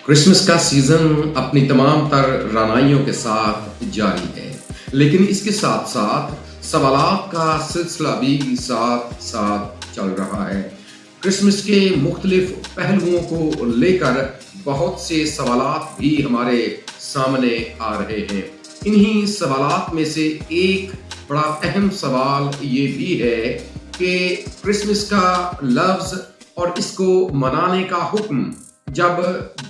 Christmas का season अपनी तमाम तर रानाइयों के साथ जारी है, लेकिन इसके साथ साथ सवालात का सिलसिला भी साथ साथ चल रहा है। क्रिसमस के मुख्तलिफ पहलुओं को लेकर बहुत से सवालात भी हमारे सामने आ रहे हैं। इन्हीं सवालात में से एक बड़ा अहम सवाल ये भी है कि क्रिसमस का लफ्ज़ और इसको मनाने का हुक्म जब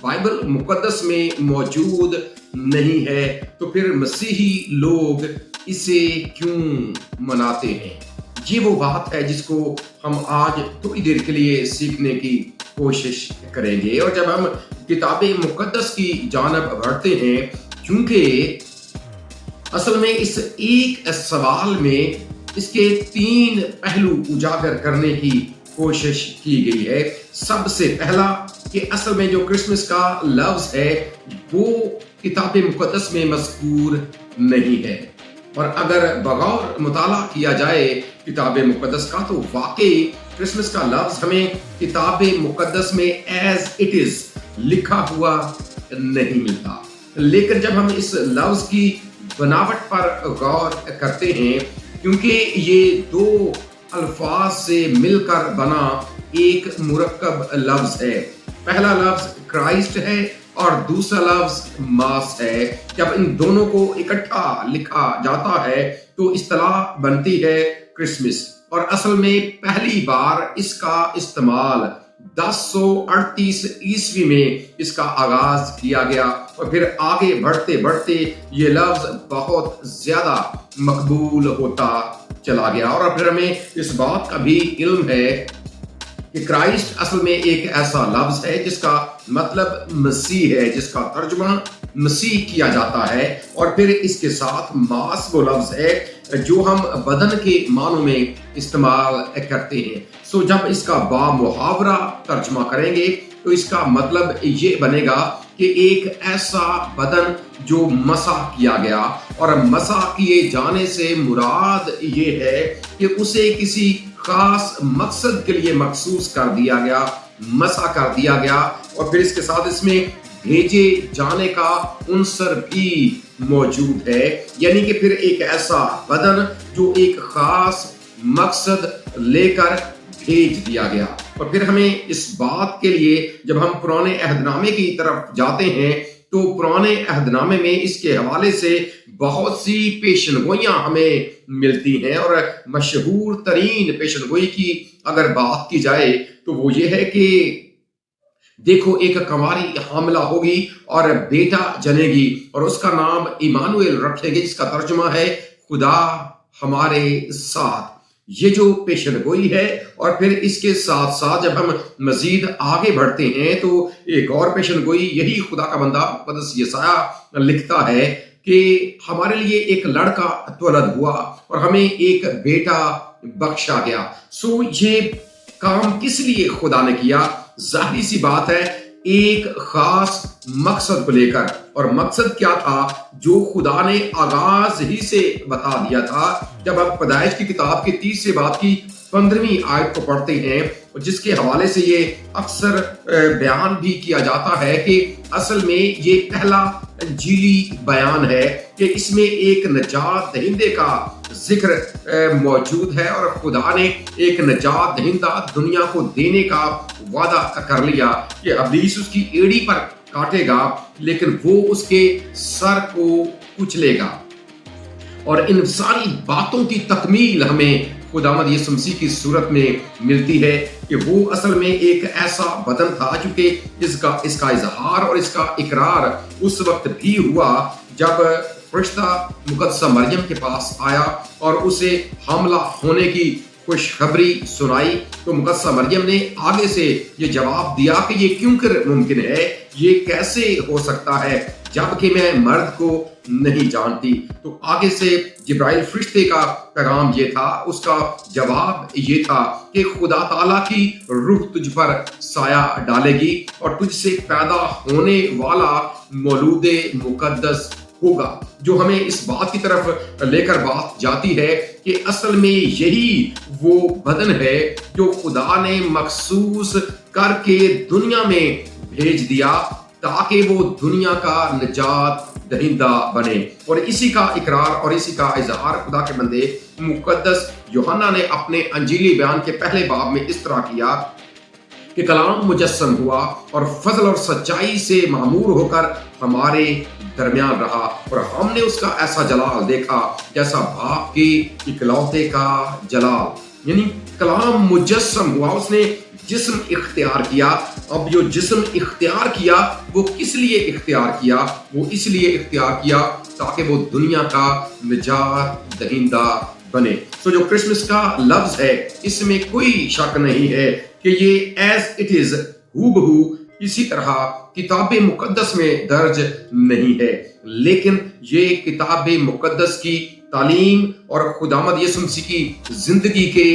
बाइबल मुकद्दस में मौजूद नहीं है तो फिर मसीही लोग इसे क्यों मनाते हैं। ये वो बात है जिसको हम आज थोड़ी देर के लिए सीखने की कोशिश करेंगे। और जब हम किताबे मुकद्दस की जानब बढ़ते हैं, क्योंकि असल में इस एक सवाल में इसके 3 पहलू उजागर करने की कोशिश की गई है। सबसे पहला कि असल में जो क्रिसमस का लफ्ज़ है वो किताबे मुकद्दस में मज़कूर नहीं है, और अगर बगौर मुताला किया जाए किताबे मुकद्दस का तो वाकई क्रिसमस का लफ्ज़ हमें किताबे मुकद्दस में एज इट इज़ लिखा हुआ नहीं मिलता। लेकिन जब हम इस लफ्ज़ की बनावट पर गौर करते हैं, क्योंकि ये 2 अल्फाज से मिलकर बना एक मुरक्कब लफ्ज़ है। पहला लफ्ज़ क्राइस्ट है और दूसरा लफ्ज़ मास है। जब इन दोनों को इकट्ठा लिखा जाता है तो इस्तिलाह बनती है क्रिसमस, और असल में पहली बार इसका इस्तेमाल 1038 ईस्वी में इसका आगाज किया गया, और फिर आगे बढ़ते बढ़ते ये लफ्ज़ बहुत ज्यादा मकबूल होता चला गया। और फिर हमें इस बात का भी इल्म है कि क्राइस्ट असल में एक ऐसा लफ्ज़ है जिसका मतलब मसीह है, जिसका तर्जुमा मसीह किया जाता है। और फिर इसके साथ मास वो लफ्ज़ है जो हम बदन के मानों में इस्तेमाल करते हैं। सो जब इसका बामुहावरा तर्जुमा करेंगे तो इसका मतलब ये बनेगा कि एक ऐसा बदन जो मसा किया गया, और मसा किए जाने से मुराद ये है कि उसे किसी खास मकसद के लिए मखसूस कर दिया गया, मसा कर दिया गया। और फिर इसके साथ इसमें भेजे जाने का उनसर भी मौजूद है, यानी कि फिर एक ऐसा बदन जो एक खास मकसद लेकर भेज दिया गया। और फिर हमें इस बात के लिए जब हम पुराने अहदनामे की तरफ जाते हैं तो पुराने अहदनामे में इसके हवाले से बहुत सी पेशनगोइयां हमें मिलती हैं, और मशहूर तरीन पेशनगोई की अगर बात की जाए तो वो ये है कि देखो, एक कंवारी हामिला होगी और बेटा जनेगी और उसका नाम इमानुएल रखेंगे, जिसका तर्जुमा है खुदा हमारे साथ। ये जो पेशनगोई है, और फिर इसके साथ साथ जब हम मजीद आगे बढ़ते हैं तो एक और पेशनगोई यही खुदा का बंदा मुक़द्दस यशायाह लिखता है कि हमारे लिए एक लड़का तवलद हुआ और हमें एक बेटा बख्शा गया। सो ये काम किस लिए खुदा ने किया? जाहिर सी बात है, एक खास मकसद को लेकर। और मकसद क्या था जो खुदा ने आगाज ही से बता दिया था। जब आप पैदाइश की किताब की 30 बाब की 15वीं आयत को पढ़ते हैं, जिसके हवाले से ये अक्सर बयान भी किया जाता है कि असल में ये पहला इंजीली बयान है कि इसमें एक नजात दहिंदे का जिक्र मौजूद है, और खुदा ने एक नजात दहिंदा दुनिया को देने का वादा कर लिया कि अब्लीस उसकी एड़ी पर काटेगा लेकिन वो उसके सर को कुचलेगा। और इन सारी बातों की तकमील हमें खुदावंद यीशु मसीह की सूरत में मिलती है कि वो असल में एक ऐसा बदन था, चूंकि इसका इजहार और इसका इकरार उस वक्त भी हुआ जब फरिश्ता मुकद्दसा मरियम के पास आया और उसे हमला होने की खुशखबरी सुनाई। तो मुकद्दसा मरियम ने आगे से ये जवाब दिया कि ये क्यों कर मुमकिन है, ये कैसे हो सकता है जबकि मैं मर्द को नहीं जानती। तो आगे से जिब्राइल फरिश्ते का पैगाम ये था, उसका जवाब ये था कि खुदा ताला की रूह तुझ पर साया डालेगी और तुझसे पैदा होने वाला मौलूदे मुकद्दस होगा, जो हमें इस बात की तरफ लेकर बात जाती है कि असल में यही वो बदन है जो खुदा ने मखसूस करके दुनिया में भेज दिया ताकि वो दुनिया का निजात दहिंदा बने। और इसी का इकरार और इसी का इजहार खुदा के बंदे मुकद्दस यूहन्ना ने अपने अंजीली बयान के पहले बाब में इस तरह किया कि कलाम मुजस्सम हुआ और फजल और सच्चाई से मामूर होकर हमारे दरमियान रहा, और हमने उसका ऐसा जलाल देखा जैसा बाप के इकलौते का जलाल। यानी कलाम मुजस्सम हुआ, उसने जिस्म इख्तियार किया। अब जो जिस्म इख्तियार किया वो किस लिए इख्तियार किया? वो इसलिए इख्तियार किया ताकि वो दुनिया का निजात दहिंदा बने। तो जो क्रिसमस का लफ्ज है इसमें कोई शक नहीं है कि ये एज इट इज हूबहू इसी तरह किताब मुकद्दस में दर्ज नहीं है, लेकिन ये किताब मुकद्दस की तालीम और खुदामद यीशु मसीह की जिंदगी के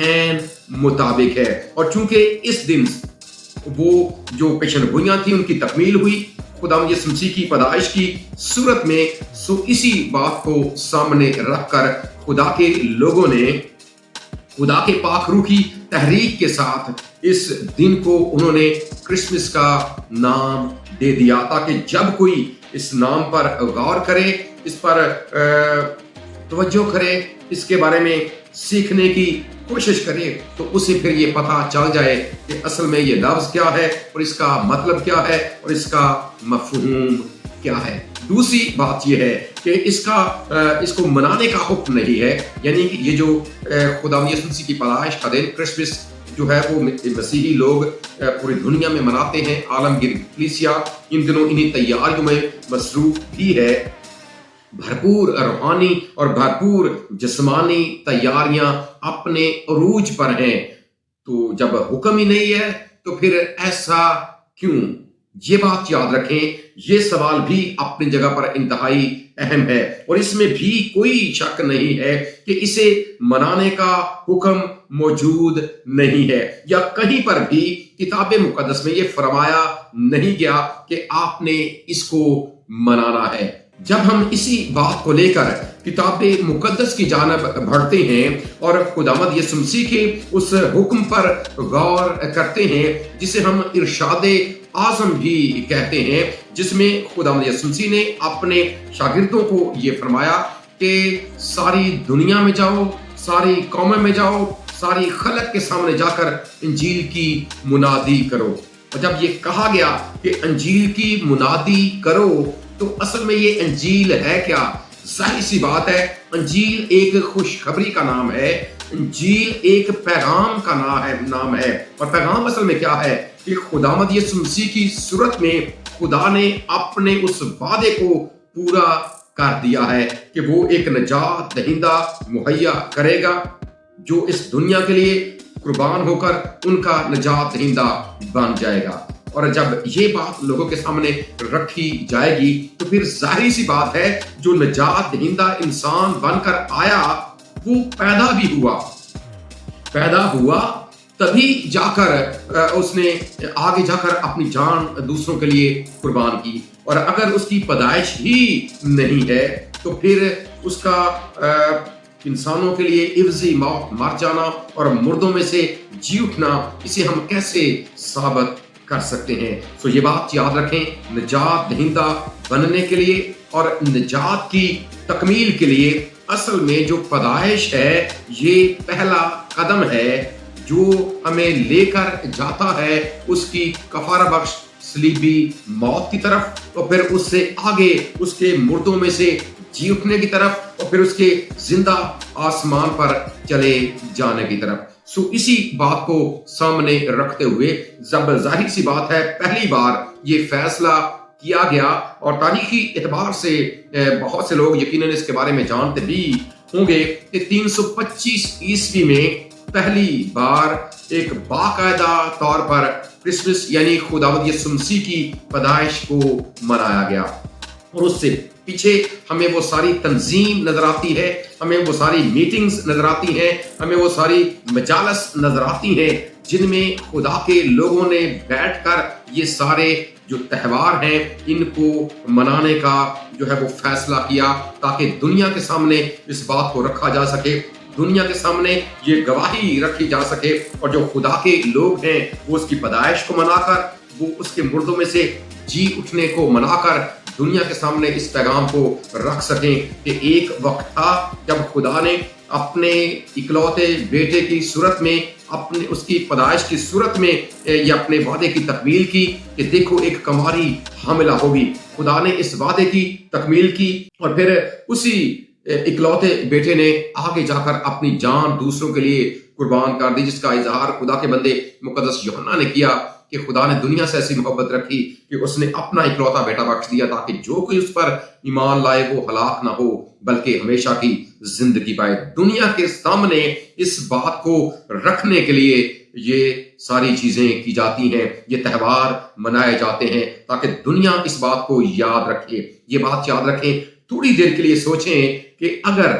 ऐन मुताबिक है। और चूंकि इस दिन वो जो पेशनगोइयां थी उनकी तकमील हुई खुदावंद यीशु मसीह की पैदाइश की सूरत में, सो इसी बात को सामने रखकर खुदा के लोगों ने खुदा के पाक रूह की तहरीक के साथ इस दिन को उन्होंने क्रिसमस का नाम दे दिया, ताकि जब कोई इस नाम पर गौर करे, इस पर तवज्जो करे, इसके बारे में सीखने की कोशिश करे, तो उसे फिर ये पता चल जाए कि असल में ये लफ्ज क्या है और इसका मतलब क्या है और इसका मफहूम क्या है। दूसरी बात यह है कि इसको मनाने का हुक्म नहीं है, यानी कि ये जो खुदावंद यीशु मसीह की पैदाइश का दिन क्रिसमस जो है वो मसीही लोग पूरी दुनिया में मनाते हैं। आलमगीर कलीसिया इन दिनों इन्हीं तैयारियों में मसरूफ भी है। भरपूर रूहानी और भरपूर जिस्मानी तैयारियां अपने अरूज पर हैं। तो जब हुक्म ही नहीं है तो फिर ऐसा क्यों? ये बात याद रखें, ये सवाल भी अपनी जगह पर इंतहाई अहम है और इसमें भी कोई शक नहीं है कि इसे मनाने का हुक्म मौजूद नहीं है, या कहीं पर भी किताब मुकद्दस में ये फरमाया नहीं गया कि आपने इसको मनाना है। जब हम इसी बात को लेकर किताब मुकद्दस की जानब बढ़ते हैं और खुदावंद यीशु मसीह के उस हुक्म पर गौर करते हैं जिसे हम इरशाद आज़म भी कहते हैं, जिसमें खुदावंद यीशु मसीह ने अपने शागिर्दों को ये फरमाया कि सारी दुनिया में जाओ, सारी कौमें में जाओ, सारी खलक के सामने जाकर इंजील की मुनादी करो। और जब ये कहा गया कि इंजील की मुनादी करो, तो असल में ये इंजील है क्या? जाहिर सी बात है, इंजील एक खुशखबरी का नाम है, इंजील एक पैगाम का नाम है। और पैगाम असल में क्या है कि खुदावंद यीशु मसीह की सूरत में खुदा ने अपने उस वादे को पूरा कर दिया है कि वो एक निजात दहिंदा मुहैया करेगा जो इस दुनिया के लिए कुर्बान होकर उनका निजात दहिंदा बन जाएगा। और जब ये बात लोगों के सामने रखी जाएगी तो फिर जाहिर सी बात है, जो निजात दहिंदा इंसान बनकर आया वो पैदा हुआ तभी जाकर उसने आगे जाकर अपनी जान दूसरों के लिए कुर्बान की। और अगर उसकी पैदाइश ही नहीं है तो फिर उसका इंसानों के लिए इवज़ी मौत, मर जाना और मुर्दों में से जी उठना, इसे हम कैसे साबित कर सकते हैं? तो ये बात याद रखें, निजात दहिंदा बनने के लिए और निजात की तकमील के लिए असल में जो पैदाइश है ये पहला कदम है जो हमें लेकर जाता है उसकी कफारा बख्श सलीबी मौत की तरफ, और फिर उससे आगे उसके मुर्दों में से जी उठने की तरफ, और फिर उसके जिंदा आसमान पर चले जाने की तरफ। सो इसी बात को सामने रखते हुए जब जाहिर सी बात है पहली बार ये फैसला किया गया, और तारीखी एतबार से बहुत से लोग यकीनन इसके बारे में जानते भी होंगे कि 325 ईस्वी में पहली बार एक बाकायदा तौर पर क्रिसमस यानी खुदावंद यीशु मसीह की पैदाइश को मनाया गया। और उससे पीछे हमें वो सारी तंजीम नजर आती है, हमें वो सारी मीटिंग्स नजर आती हैं, हमें वो सारी मजालस नजर आती हैं जिनमें खुदा के लोगों ने बैठकर ये सारे जो त्यौहार हैं इनको मनाने का जो है वो फैसला किया, ताकि दुनिया के सामने इस बात को रखा जा सके, दुनिया के सामने ये गवाही रखी जा सके, और जो खुदा के लोग हैं वो उसकी पैदाइश को मनाकर वो उसके मुर्दों में से जी उठने को मनाकर दुनिया के सामने इस पैगाम को रख सकें कि एक वक्त था जब खुदा ने अपने इकलौते बेटे की सूरत में, अपने उसकी पैदाइश की सूरत में ये अपने वादे की तकमील की कि देखो एक कमारी हामिला होगी। खुदा ने इस वादे की तकमील की और फिर उसी इकलौते बेटे ने आगे जाकर अपनी जान दूसरों के लिए कुर्बान कर दी, जिसका इजहार खुदा के बंदे मुकद्दस यूहन्ना ने किया कि खुदा ने दुनिया से ऐसी मोहब्बत रखी कि उसने अपना इकलौता बेटा बख्श दिया ताकि जो कोई उस पर ईमान लाए वो हलाक ना हो बल्कि हमेशा की जिंदगी पाए। दुनिया के सामने इस बात को रखने के लिए ये सारी चीजें की जाती हैं, ये त्योहार मनाए जाते हैं ताकि दुनिया इस बात को याद रखे। ये बात याद रखें, थोड़ी देर के लिए सोचें कि अगर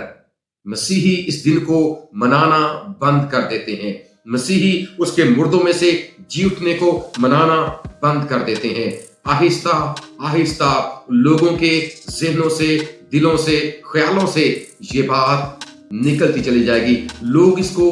मसीही इस दिन को मनाना बंद कर देते हैं, मसीही उसके मुर्दों में से जी उठने को मनाना बंद कर देते हैं, आहिस्ता आहिस्ता लोगों के ज़हनों से, दिलों से, ख्यालों से ये बात निकलती चली जाएगी, लोग इसको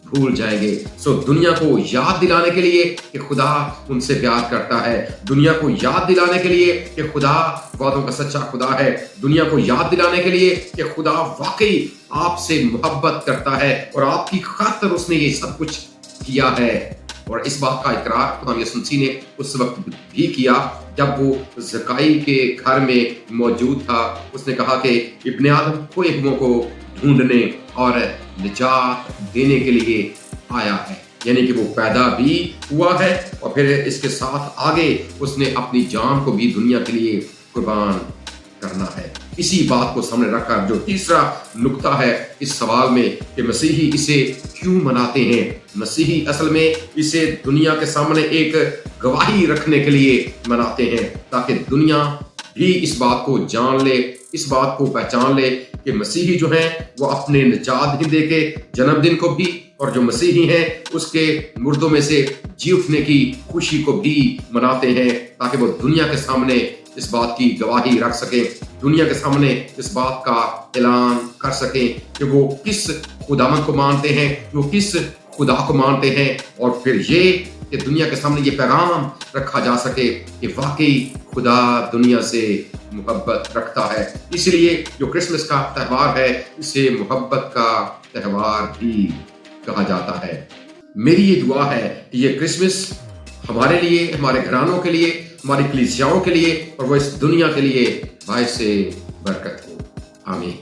भूल जाएंगे। सो दुनिया को याद दिलाने के लिए कि खुदा उनसे प्यार करता है, दुनिया को याद दिलाने के लिए कि खुदा वादों का सच्चा खुदा है, दुनिया को याद दिलाने के लिए कि खुदा वाकई आपसे मोहब्बत करता है और आपकी खातिर उसने ये सब कुछ किया है। और इस बात का इकरार खुदा यीशु मसीह ने उस वक्त भी किया जब वो ज़काई के घर में मौजूद था। उसने कहा कि इब्ने आदम खोए हुओं को ढूंढने और निजात देने के लिए आया है, यानी कि वो पैदा भी हुआ है और फिर इसके साथ आगे उसने अपनी जान को भी दुनिया के लिए कुर्बान करना है। इसी बात को सामने रखकर जो तीसरा नुक्ता है इस सवाल में कि मसीही इसे क्यों मनाते हैं, मसीही असल में इसे दुनिया के सामने एक गवाही रखने के लिए मनाते हैं ताकि दुनिया भी इस बात को जान ले, इस बात को पहचान ले कि मसीही जो हैं वो अपने निजात दहिंदे के जन्मदिन को भी और जो मसीही हैं उसके मुर्दों में से जी उठने की खुशी को भी मनाते हैं ताकि वो दुनिया के सामने इस बात की गवाही रख सकें, दुनिया के सामने इस बात का ऐलान कर सकें कि वो किस खुदावंद को मानते हैं, वो किस खुदा को मानते हैं और फिर ये कि दुनिया के सामने ये पैगाम रखा जा सके कि वाकई खुदा दुनिया से मोहब्बत रखता है। इसलिए जो क्रिसमस का त्यौहार है इसे मोहब्बत का त्यौहार भी कहा जाता है। मेरी ये दुआ है कि ये क्रिसमस हमारे लिए, हमारे घरानों के लिए, हमारी कलीसियाओं के लिए और वो इस दुनिया के लिए बायसे बरकत हो। आमीन।